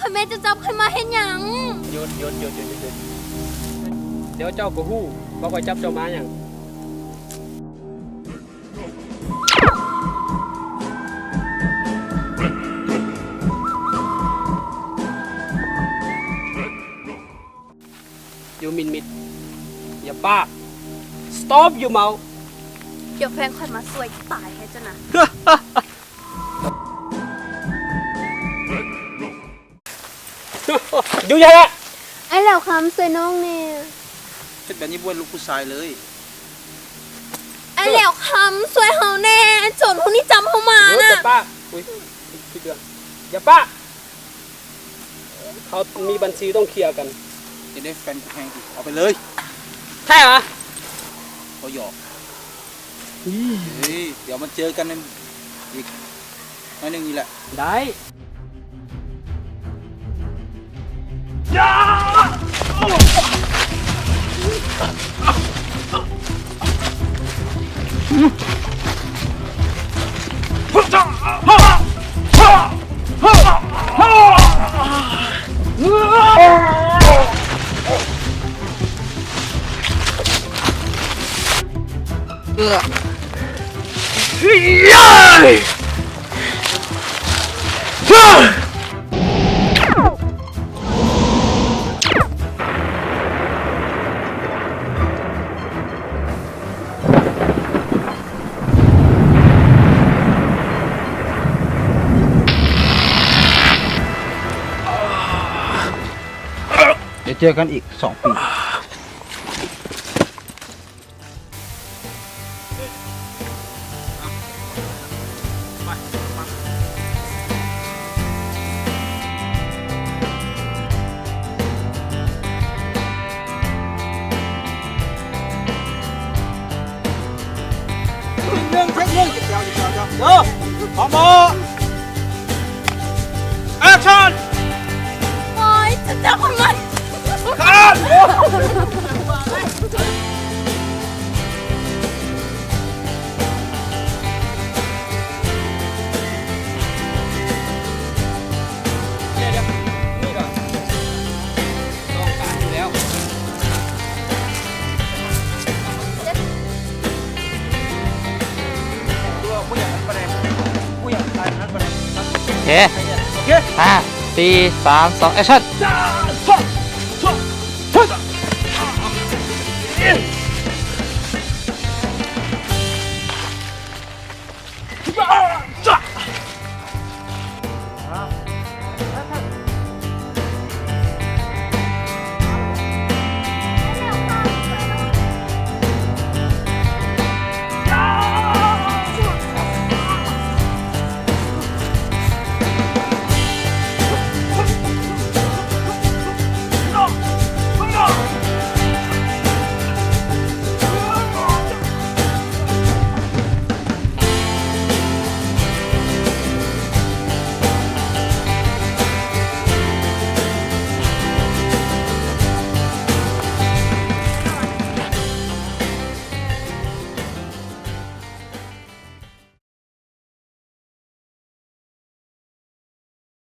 ข้าแม่จะจับข้ามาเห็นหยัง หยุดเดี๋ยวเจ้าก็ฮู้ว่าคอยจับเจ้ามาอย่างอยู่มิดอย่าบ้า stop อยู่เมา เดี๋ยวแฟนข้อยมาสวยตายให้เจ้านะ อยู่ยังไง ไอ้แล้วคำสวยน้องเนี่ย เฮ็ดแบบนี้บ่เป็นลูกผู้ชายเลย ไอ้แล้วคำสวยเฮาแน่โจรพวกนี้จำเฮามา เดี๋ยว น่ะ จะป้าอุ้ยพี่เดือนอย่าป้าเขามีบัญชีต้องเคลียร์กัน จะได้แฟนกูแพงอีกเอาไปเลย ใช่เหรอ เขาหยอกเฮ้ยเดี๋ยวมันเจอกันในอีกน้อยหนึงนี่แหละ ได้ เดี๋ยวเจอกันอีก2 ปีเรื่องเดี๋ยวพอมอแอคชั่น โอ๊ยจะจับข้ามา คัดนี่ก่อนต้องการอยู่แล้วตัวผู้ใหญ่นั้นประเด็นผู้ใหญ่นั้นประเด็น โอเค5 4 3 2แอคชั่น